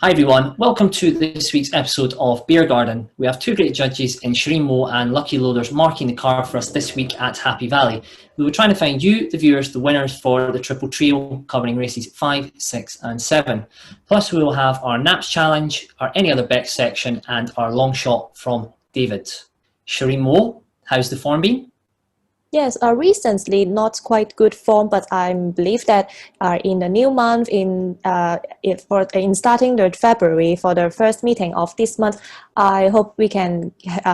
Hi everyone, welcome to this week's episode of Beer Garden. We have two great judges in Charene Woo and Lucky Loaders marking the car for us this week at Happy Valley. We were trying to find you, the viewers, the winners for the Triple Trio covering races 5, 6 and 7. Plus we will have our Naps Challenge, our Any Other Bets section and our long shot from David. Charene Woo, how's the form been? Yes, recently not quite good form, but I believe that in the new month, in starting the February for the first meeting of this month, I hope we can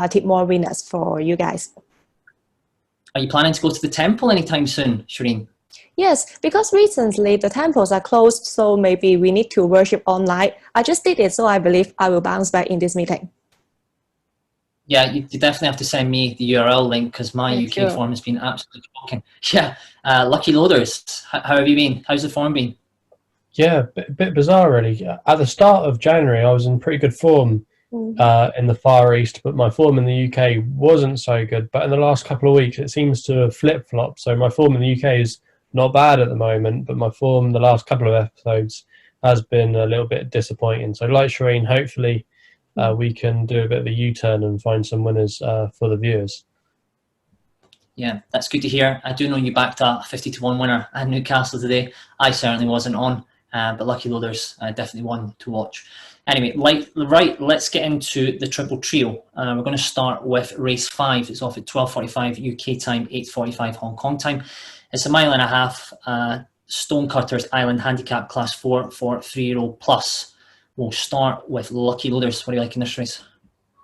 tip more winners for you guys. Are you planning to go to the temple anytime soon, Charene? Yes, because recently the temples are closed, so maybe we need to worship online. I just did it, so I believe I will bounce back in this meeting. Yeah, you definitely have to send me the URL link because my UK form has been absolutely shocking. Yeah, Lucky Loaders, how have you been? How's the form been? Yeah, a bit bizarre really. At the start of January, I was in pretty good form in the Far East, but my form in the UK wasn't so good. But in the last couple of weeks, it seems to have flip-flopped. So my form in the UK is not bad at the moment, but my form the last couple of episodes has been a little bit disappointing. So like Charene, hopefully we can do a bit of a U-turn and find some winners for the viewers. Yeah, that's good to hear. I do know you backed a 50-1 winner at Newcastle today. I certainly wasn't on, but Lucky Loaders definitely one to watch. Anyway, right, let's get into the Triple Trio. We're going to start with race 5. It's off at 12:45 UK time, 8:45 Hong Kong time. It's a mile and a half, Stonecutters Island Handicap Class 4 for 3-year-old plus. We'll start with Lucky Loaders. What do you like in this race?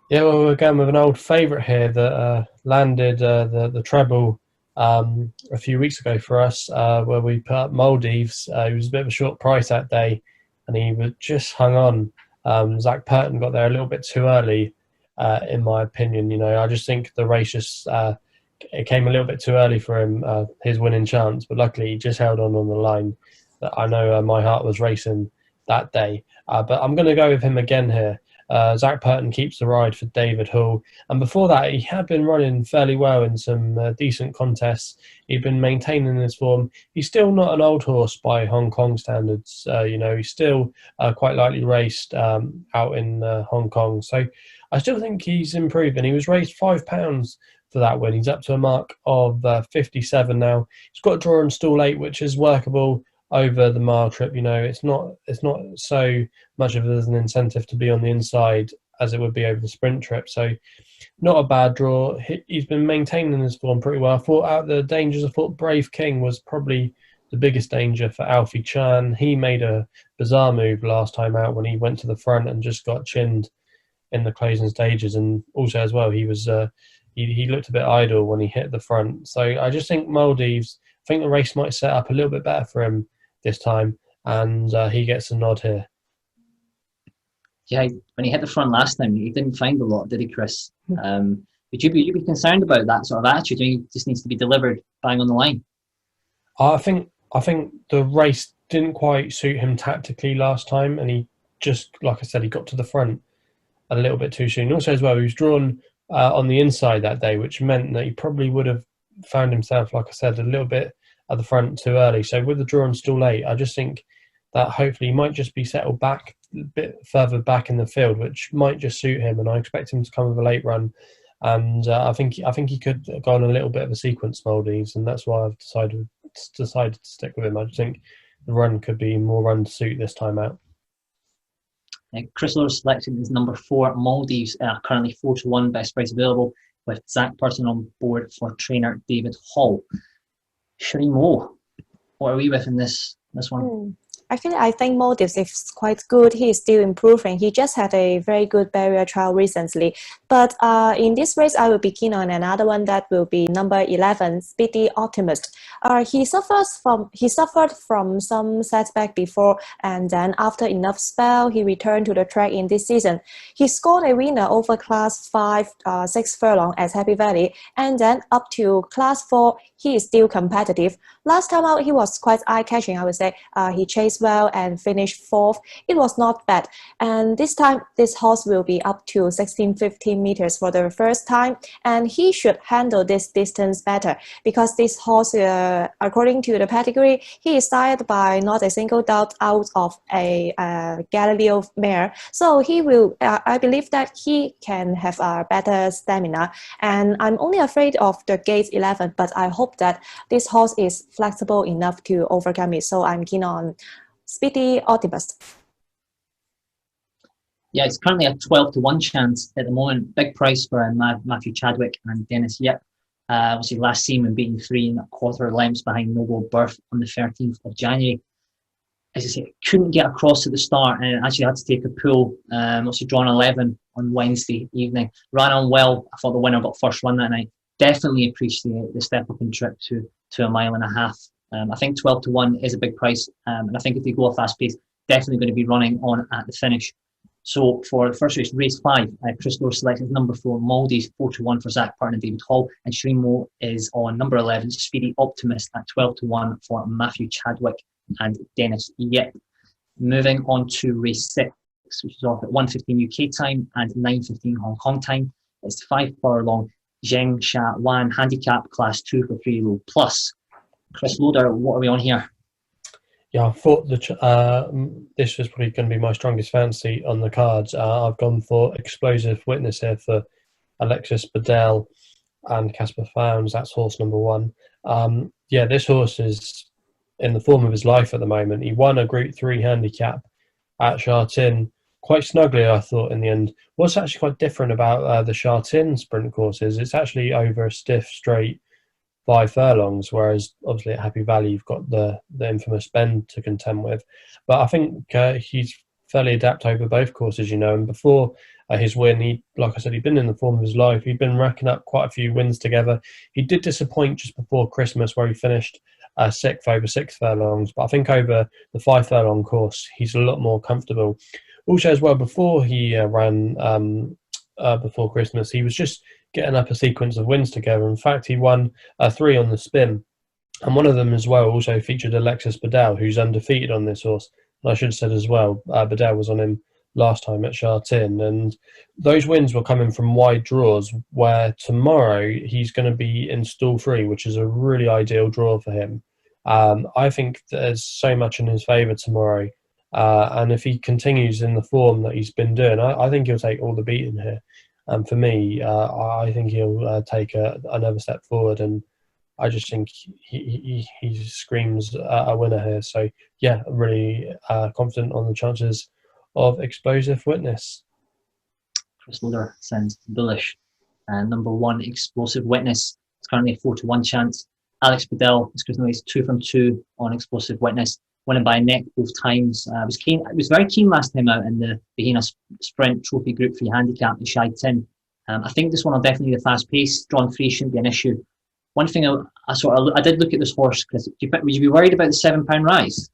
Yeah, well, we're going with an old favourite here that landed the treble a few weeks ago for us, where we put up Maldives. He was a bit of a short price that day, and he was just hung on. Zach Purton got there a little bit too early, in my opinion. You know, I just think the race just it came a little bit too early for him, his winning chance. But luckily, he just held on the line. I know my heart was racing that day, but I'm going to go with him again here. Zach Purton keeps the ride for David Hall, and before that he had been running fairly well in some decent contests. He'd been maintaining his form. He's still not an old horse by Hong Kong standards. You know, he's still quite lightly raced out in Hong Kong, so I still think he's improving. He was raised £5 for that win. He's up to a mark of 57 now. He's got a draw and stall 8, which is workable over the mile trip. You know, it's not so much of it as an incentive to be on the inside as it would be over the sprint trip. So not a bad draw. He's been maintaining his form pretty well. I thought out the dangers, I thought Brave King was probably the biggest danger for Alfie Chan. He made a bizarre move last time out when he went to the front and just got chinned in the closing stages. And also as well, he was he looked a bit idle when he hit the front. So I just think Maldives, I think the race might set up a little bit better for him this time, and he gets a nod here. Yeah, when he hit the front last time, he didn't find a lot, did he, Chris? Would you be concerned about that sort of attitude? He just needs to be delivered bang on the line. I think the race didn't quite suit him tactically last time, and he just, like I said, he got to the front a little bit too soon. Also, as well, he was drawn on the inside that day, which meant that he probably would have found himself, like I said, a little bit at the front too early. So with the draw and stall 8, I just think that hopefully he might just be settled back a bit further back in the field, which might just suit him. And I expect him to come with a late run. And I think he could go on a little bit of a sequence, Maldives, and that's why I've decided to stick with him. I just think the run could be more run to suit this time out. Chris Lowe's selection is number 4, Maldives, currently 4-1, best price available, with Zach Purton on board for trainer David Hall. Charene Woo, what are we with in this one? Actually, I think Maldives is quite good. He is still improving. He just had a very good barrier trial recently. But in this race, I will be keen on another one that will be number 11, Speedy Optimist. He suffered from some setback before, and then after enough spell, he returned to the track in this season. He scored a winner over Class 5, 6 furlong at Happy Valley, and then up to Class 4, he is still competitive. Last time out, he was quite eye-catching, I would say. He chased well and finished 4th. It was not bad. And this time, this horse will be up to 16-15 meters for the first time. And he should handle this distance better because this horse, according to the pedigree, he is sired by not a single doubt out of a Galileo mare. So he will, I believe that he can have a better stamina. And I'm only afraid of the gate 11, but I hope that this horse is flexible enough to overcome it. So I'm keen on Speedy Optimist. Yeah, it's currently a 12-1 chance at the moment. Big price for Matthew Chadwick and Dennis Yip. Obviously, last seen when beating 3.25 lengths behind Noble Birth on the 13th of January. As I say, couldn't get across at the start and actually had to take a pull. Obviously, drawn 11 on Wednesday evening. Ran on well. I thought the winner got first run that night. Definitely appreciate the step up in trip to 1.5 miles. I think 12-1 is a big price. And I think if they go a fast pace, definitely going to be running on at the finish. So for the first race 5, Chris Lowe selected number 4, Maldives, 4-1 for Zach Parton and David Hall. And Charene Woo is on number 11, Speedy Optimist at 12-1 for Matthew Chadwick and Dennis Yip. Moving on to race 6, which is off at 1:15 UK time and 9:15 Hong Kong time. It's 5 furlong Zheng Sha Wan handicap class 2 for 3-year-old plus. Chris Loader, what are we on here? Yeah, I thought this was probably going to be my strongest fancy on the cards. I've gone for Explosive Witness here for Alexis Bedell and Casper Founds. That's horse number 1. Yeah, this horse is in the form of his life at the moment. He won a Group 3 handicap at Charene quite snugly, I thought, in the end. What's actually quite different about the Charene sprint courses, it's actually over a stiff, straight 5 furlongs, whereas obviously at Happy Valley you've got the infamous bend to contend with. But I think he's fairly adept over both courses, and before his win, like I said, he'd been in the form of his life. He'd been racking up quite a few wins together. He did disappoint just before Christmas where he finished 6th over 6 furlongs, but I think over the 5 furlong course he's a lot more comfortable. Also as well, before he ran before Christmas, he was just getting up a sequence of wins together. In fact, he won 3 on the spin, and one of them as well also featured Alexis Bedell, who's undefeated on this horse. And I should have said as well, Bedell was on him last time at Charene, and those wins were coming from wide draws, where tomorrow he's going to be in stall 3, which is a really ideal draw for him. I think there's so much in his favour tomorrow, and if he continues in the form that he's been doing, I think he'll take all the beating here. And for me, I think he'll take another step forward, and I just think he screams a winner here. So yeah, I'm really confident on the chances of Explosive Witness. Chris Loader sounds bullish. Number 1, Explosive Witness. It's currently a 4-1 chance. Alex Bedell, as Chris knows, he's 2 from 2 on Explosive Witness, winning by a neck both times. I was very keen last time out in the Bahena Sprint Trophy Group 3 handicap in Shai Tin. I think this one will definitely be a fast pace. Drawn 3 shouldn't be an issue. One thing I did look at this horse, Chris. Would you be worried about the £7 rise?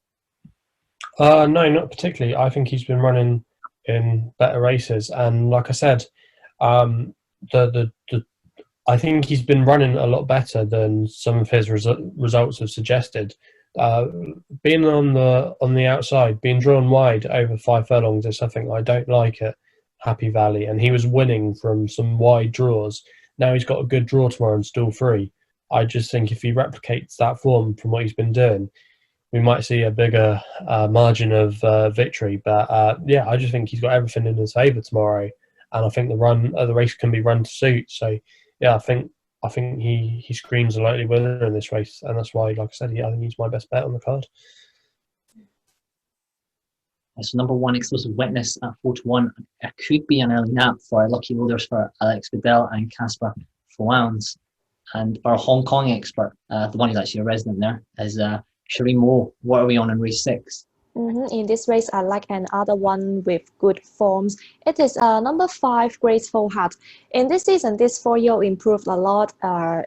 No, not particularly. I think he's been running in better races, and like I said, I think he's been running a lot better than some of his results have suggested. Being on the outside, being drawn wide over 5 furlongs is something I don't like at Happy Valley, and he was winning from some wide draws. Now he's got a good draw tomorrow in stall 3. I just think if he replicates that form from what he's been doing, we might see a bigger margin of victory. But yeah, I just think he's got everything in his favour tomorrow, and I think the race can be run to suit. So yeah, I think he screams a likely winner in this race, and that's why, like I said, I think he's my best bet on the card. So number 1, Explosive Witness at 4-1. It could be an early nap for lucky loaders for Alex Bedell and Casper Founds. And our Hong Kong expert, the one who's actually a resident there, is Charene Woo. What are we on in race 6? In this race, I like another one with good forms. It is number 5, Graceful Heart. In this season, this 4-year-old improved a lot,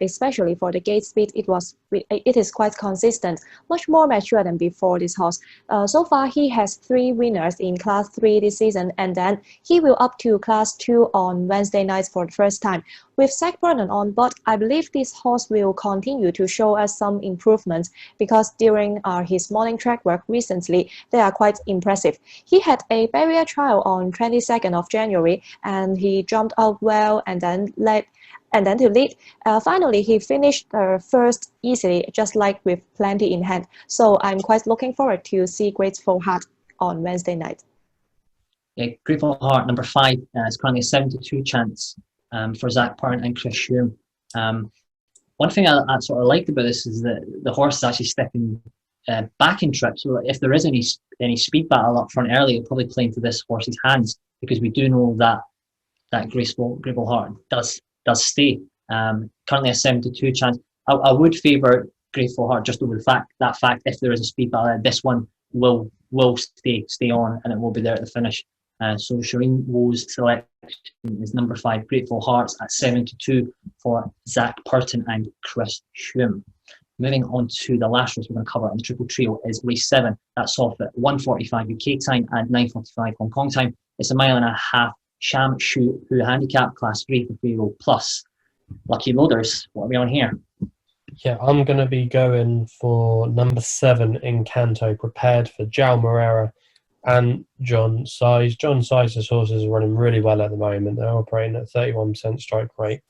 especially for the gate speed. It was it is quite consistent, much more mature than before this horse. So far, he has 3 winners in Class 3 this season, and then he will up to Class 2 on Wednesday nights for the first time. With Zach Burton on board, I believe this horse will continue to show us some improvements because during his morning track work recently, they are quite impressive. He had a barrier trial on 22nd of January, and he jumped out well and then to lead. Finally, he finished first easily, just like with plenty in hand. So I'm quite looking forward to see Grateful Heart on Wednesday night. Yeah, Grateful Heart, number 5, is currently a 7-2 chance for Zach Parent and Chris Hume. One thing I sort of liked about this is that the horse is actually stepping back in trip. So if there is any speed battle up front early, it'll probably play into this horse's hands, because we do know that Grateful Heart does stay. Currently a 7-2 chance. I would favour Grateful Heart just over that fact if there is a speed battle, this one will stay on, and it will be there at the finish. So Charene Woo's selection is number 5, Grateful Hearts, at 7-2 for Zach Purton and Chris Hume. Moving on to the last race we're going to cover on the Triple Trio is race 7. That's off at 1:45 UK time and 9:45 Hong Kong time. It's a 1.5 mile Sham Shu Hu handicap, Class 3 for 3-year-old plus. Lucky loaders, what are we on here? Yeah, I'm going to be going for number 7, Encanto, prepared for João Moreira and John Size. John Size's horses are running really well at the moment. They're operating at 31% strike rate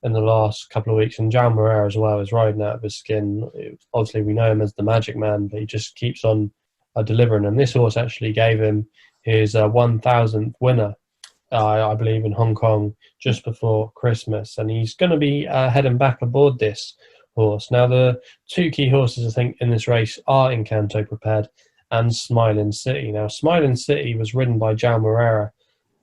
in the last couple of weeks, and João Moreira as well is riding out of his skin. Obviously, we know him as the Magic Man, but he just keeps on delivering. And this horse actually gave him his 1,000th winner, I believe, in Hong Kong just before Christmas, and he's going to be heading back aboard this horse. Now, the 2 key horses I think in this race are Encanto Prepared and Smiling City. Now, Smiling City was ridden by João Moreira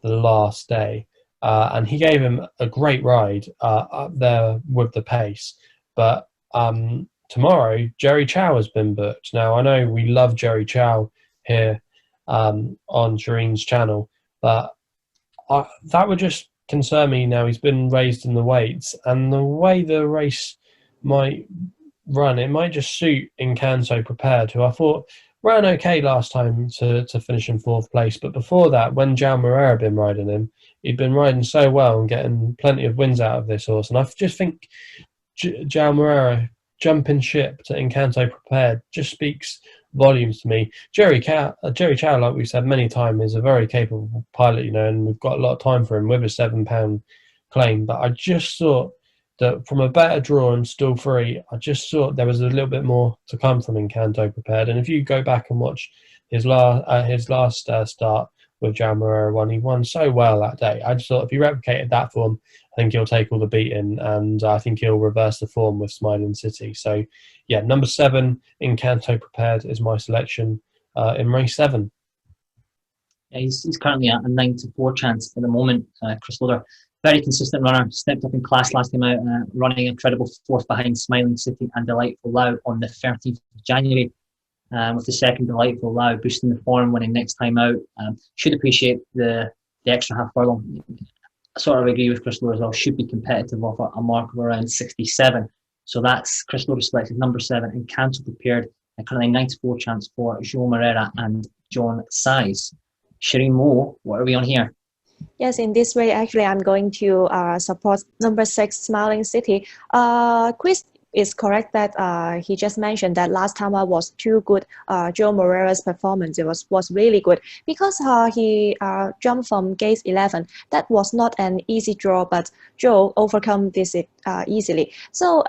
the last day, and he gave him a great ride up there with the pace. But tomorrow, Jerry Chow has been booked. Now, I know we love Jerry Chow here on Sharene's channel, but that would just concern me. Now he's been raised in the weights, and the way the race might run, it might just suit Encanto Prepared, who I thought ran okay last time to finish in 4th place. But before that, when João Moreira had been riding him, he'd been riding so well and getting plenty of wins out of this horse. And I just think João Moreira jumping ship to Encanto Prepared just speaks volumes to me. Jerry Chow, like we've said many times, is a very capable pilot, and we've got a lot of time for him with a £7 claim. But I just thought that from a better draw and still free, I just thought there was a little bit more to come from Encanto Prepared. And if you go back and watch his last start with João Moreira, he won so well that day. I just thought if he replicated that form, I think he'll take all the beating, and I think he'll reverse the form with Smiling City. So, yeah, number 7, Encanto Prepared, is my selection in race 7. Yeah, he's currently at a 9-4 chance at the moment. Chris Loader, very consistent runner, stepped up in class last time out, running incredible 4th behind Smiling City and Delightful Lau on the 13th of January. With the second Delightful Lau boosting the form, winning next time out. Should appreciate the extra half furlong. I sort of agree with Chris Loader as well. Should be competitive off a mark of around 67. So that's Chris Loader selected number 7, Encanto Prepared, and currently 9-4 chance for João Moreira and John Size. Charene Woo, what are we on here? Yes, in this way, actually, I'm going to support number 6, Smiling City. Chris is correct that he just mentioned that last time I was too good. João Moreira's performance was really good because he jumped from gate 11. That was not an easy draw, but Joe overcome this easily. So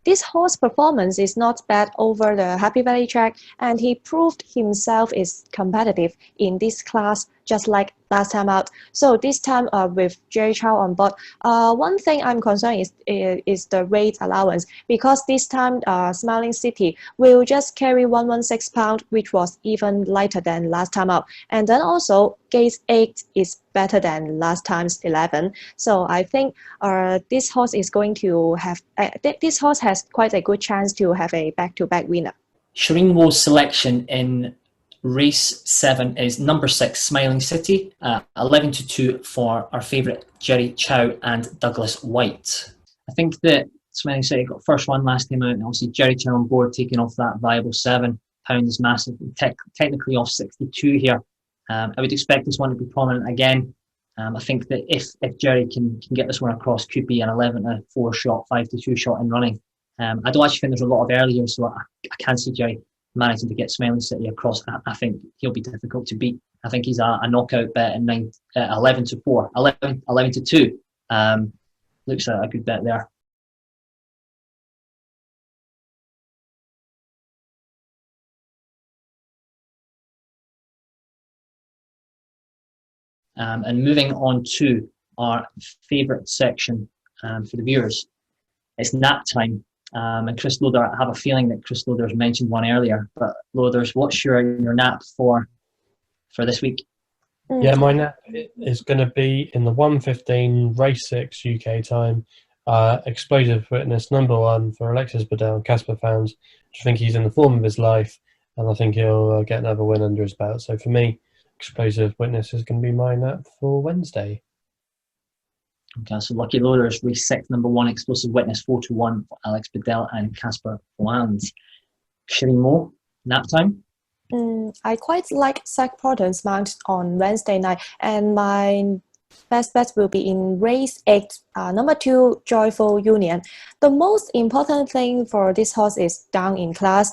this horse performance is not bad over the Happy Valley track, and he proved himself is competitive in this class just like last time out. So this time with Jerry Chow on board, one thing I'm concerned is the weight allowance, because this time Smiling City will just carry 116 pounds, which was even lighter than last time out. And then also gate 8 is better than last time's 11. So I think this horse is going to have, this horse has quite a good chance to have a back-to-back winner. Charene Woo's selection in race 7 is number 6, Smiling City, 11-2 for our favourite Jerry Chow and Douglas White. I think that Smiling City got first one last time out, and obviously Jerry Chow on board taking off that viable £7 is massive. Technically off 62 here. I would expect this one to be prominent again. I think that if Jerry can get this one across, could be an 11-4 shot, 5-2 shot in running. I don't actually think there's a lot of earlier, so I can see Jerry managing to get Smiling City across. I think he'll be difficult to beat. I think he's a knockout bet in 11-4, 11-2. Looks a good bet there. And moving on to our favourite section for the viewers, it's nap time. And Chris Loader, I have a feeling that Chris Loader's mentioned one earlier, but Loaders, what's your nap for this week? Yeah, my nap is going to be in the 1:15 race 6 UK time. Explosive Witness #1 for Alexis Bedell and Casper fans. I think he's in the form of his life, and I think he'll get another win under his belt. So for me, Explosive Witness is going to be my nap for Wednesday. Okay, so Lucky Loaders, race 6, #1, Explosive Witness, 4-1 for Alex Bedell and Casper Lands. Charene Woo, nap time? I quite like Zach Porter's mount on Wednesday night, and my best bet will be in race 8, #2, Joyful Union. The most important thing for this horse is down in class.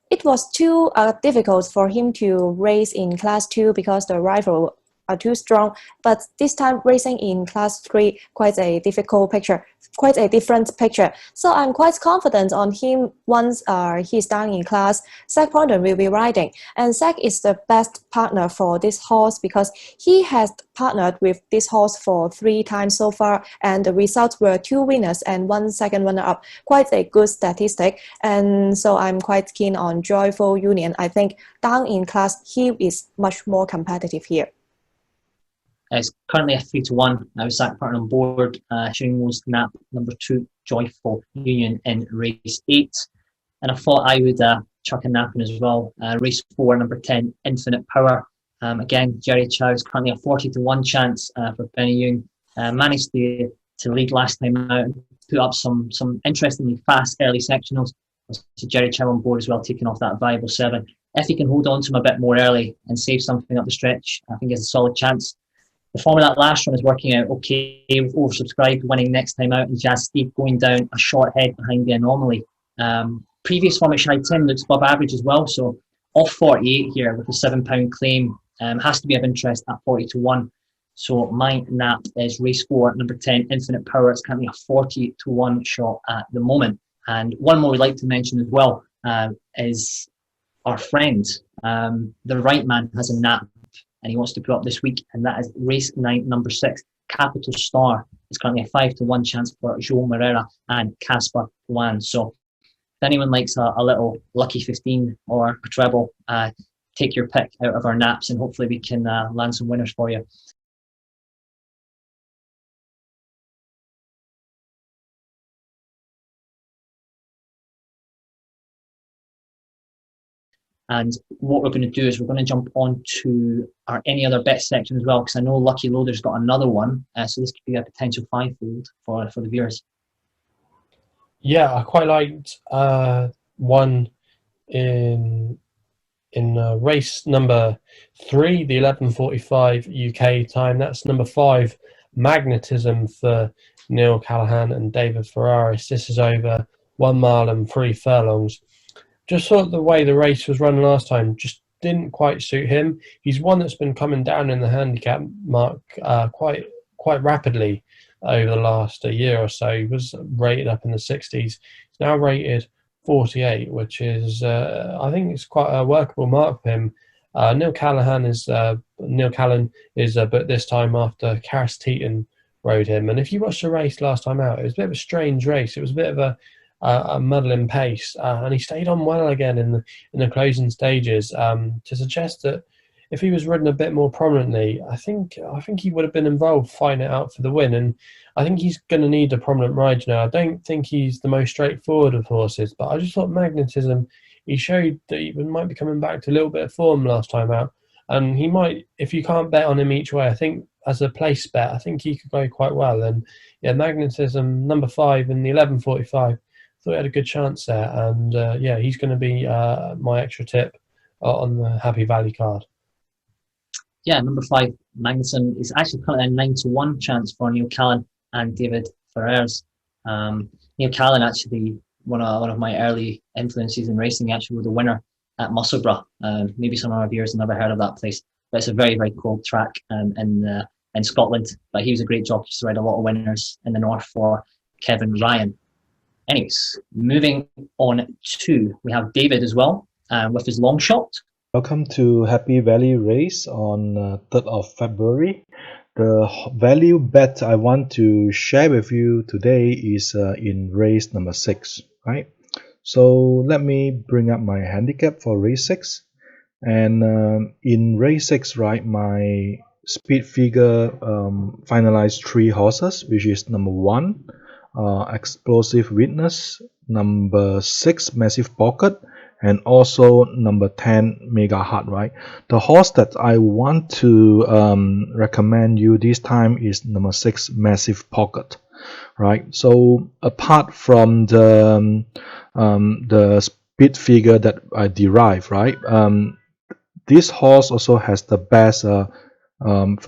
It was too difficult for him to race in class 2 because the rival are too strong, but this time racing in class 3 quite a difficult picture, quite a different picture. So I'm quite confident on him once he's down in class. Zach Porter will be riding, and Zach is the best partner for this horse because he has partnered with this horse for 3 times so far, and the results were 2 winners and 1 second runner-up. Quite a good statistic, and so I'm quite keen on Joyful Union. I think down in class he is much more competitive here. It's currently a 3-1. I was Zach Parton on board. Charene Woo's nap #2, Joyful Union in race 8. And I thought I would chuck a nap in as well. Race 4, #10, Infinite Power. Again, Jerry Chow is currently a 40-1 chance for Benny Young. Managed to lead last time out and put up some interestingly fast early sectionals. So Jerry Chow on board as well, taking off that viable 7. If he can hold on to him a bit more early and save something up the stretch, I think he has a solid chance. The form of that last run is working out okay, with oversubscribed, winning next time out, and Jazz Steve going down a short head behind the Anomaly. Previous form at Shy Tim looks above average as well, so off 48 here with a £7 claim has to be of interest at 40-1. So my nap is race 4, #10, Infinite Power. It's currently a 40-1 shot at the moment. And one more we'd like to mention as well is our friend, the right man, has a nap and he wants to put up this week, and that is race 9, #6, Capital Star. It's currently a 5-1 chance for Joel Moreira and Casper Wan. So if anyone likes a little lucky 15 or a treble, take your pick out of our naps, and hopefully we can land some winners for you. And what we're going to do is we're going to jump on to our any other bet section as well, because I know Lucky Loader's got another one, so this could be a potential 5-fold for the viewers. Yeah, I quite liked one in race #3, the 11:45 UK time. That's #5, Magnetism for Neil Callaghan and David Ferraris. This is over 1 mile and 3 furlongs. Just thought the way the race was run last time just didn't quite suit him. He's one that's been coming down in the handicap mark quite rapidly over the last year or so. He was rated up in the 60s. He's now rated 48, which is I think it's quite a workable mark for him. Neil Callan is but this time after Karis Teaton rode him. And if you watched the race last time out, it was a bit of a strange race. It was a bit of a muddling pace, and he stayed on well again in the closing stages, to suggest that if he was ridden a bit more prominently, I think he would have been involved fighting it out for the win. And I think he's going to need a prominent ride now. I don't think he's the most straightforward of horses, but I just thought Magnetism, he showed that he might be coming back to a little bit of form last time out, and he might, if you can't bet on him each way, I think as a place bet, I think he could go quite well. And yeah, magnetism number 5 in the 11:45. Thought he had a good chance there, and yeah, he's going to be my extra tip on the Happy Valley card. Yeah, number 5, Magnuson, is actually currently a 9-1 chance for Neil Callan and David Ferrers. Neil Callan, actually one of my early influences in racing, actually was the winner at Musselburgh. Maybe some of our viewers have never heard of that place, but it's a very, very cold track in Scotland. But he was a great jockey, to ride a lot of winners in the north for Kevin Ryan. Anyways, moving on to, we have David as well with his long shot. Welcome to Happy Valley Race on 3rd of February. The value bet I want to share with you today is in race number 6, right? So let me bring up my handicap for race 6. And in race 6, right, my speed figure finalized 3 horses, which is number 1, Explosive Witness, number 6, Massive Pocket, and also number 10, Mega Heart, right? The horse that I want to recommend you this time is number 6, Massive Pocket, right? So apart from the speed figure that I derive, right? This horse also has the best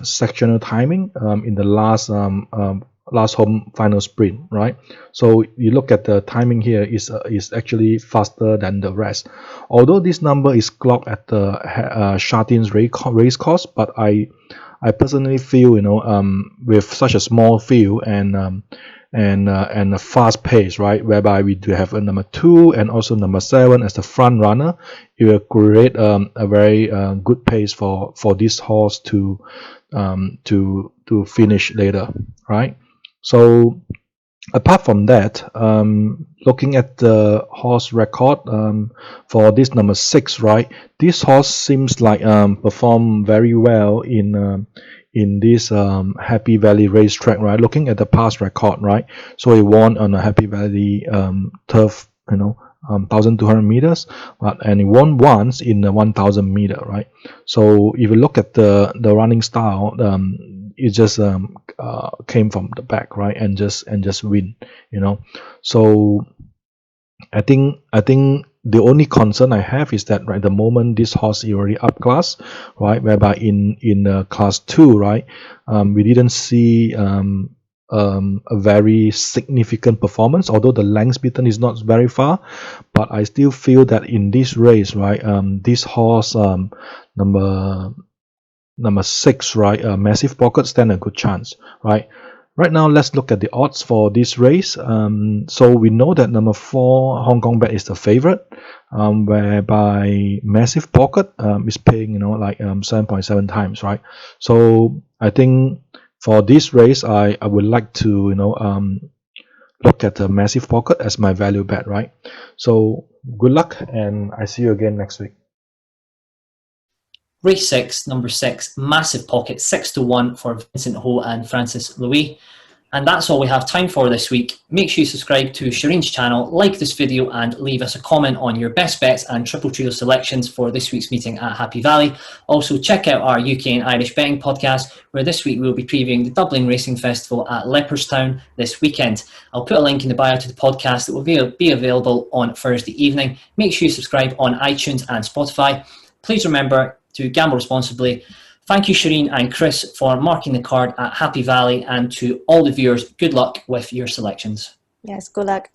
sectional timing in the last home final sprint, right? So you look at the timing here is actually faster than the rest. Although this number is clocked at the Charene race course, but I personally feel, you know, with such a small field and a fast pace, right, whereby we do have a number 2 and also number 7 as the front runner, it will create a very good pace for this horse to finish later, right? So apart from that, looking at the horse record for this number 6, right, this horse seems like perform very well in this Happy Valley racetrack, right? Looking at the past record, right, so he won on a Happy Valley turf, you know, 1,200 meters, and he won once in the 1,000 meter, right? So if you look at the running style, it just came from the back, right, and just win, you know. So I think the only concern I have is that, right, the moment this horse is already up class, right, whereby in class 2, right, we didn't see a very significant performance, although the length beaten is not very far, but I still feel that in this race, right, this horse number 6, right, Massive Pocket, stand a good chance, right? Right now, let's look at the odds for this race. So we know that number 4, Hong Kong Bet, is the favorite, whereby Massive Pocket is paying, you know, like 7.7 times, right? So I think for this race, I would like to, you know, look at the Massive Pocket as my value bet, right? So good luck, and I see you again next week. Race 6, number 6, Massive Pocket, 6-1 for Vincent Ho and Francis Louis. And that's all we have time for this week. Make sure you subscribe to Sharene's channel, like this video, and leave us a comment on your best bets and Triple Trio selections for this week's meeting at Happy Valley. Also, check out our UK and Irish betting podcast, where this week we'll be previewing the Dublin Racing Festival at Leopordstown this weekend. I'll put a link in the bio to the podcast that will be available on Thursday evening. Make sure you subscribe on iTunes and Spotify. Please remember to gamble responsibly. Thank you, Charene and Chris, for marking the card at Happy Valley, and to all the viewers, good luck with your selections. Yes, good luck.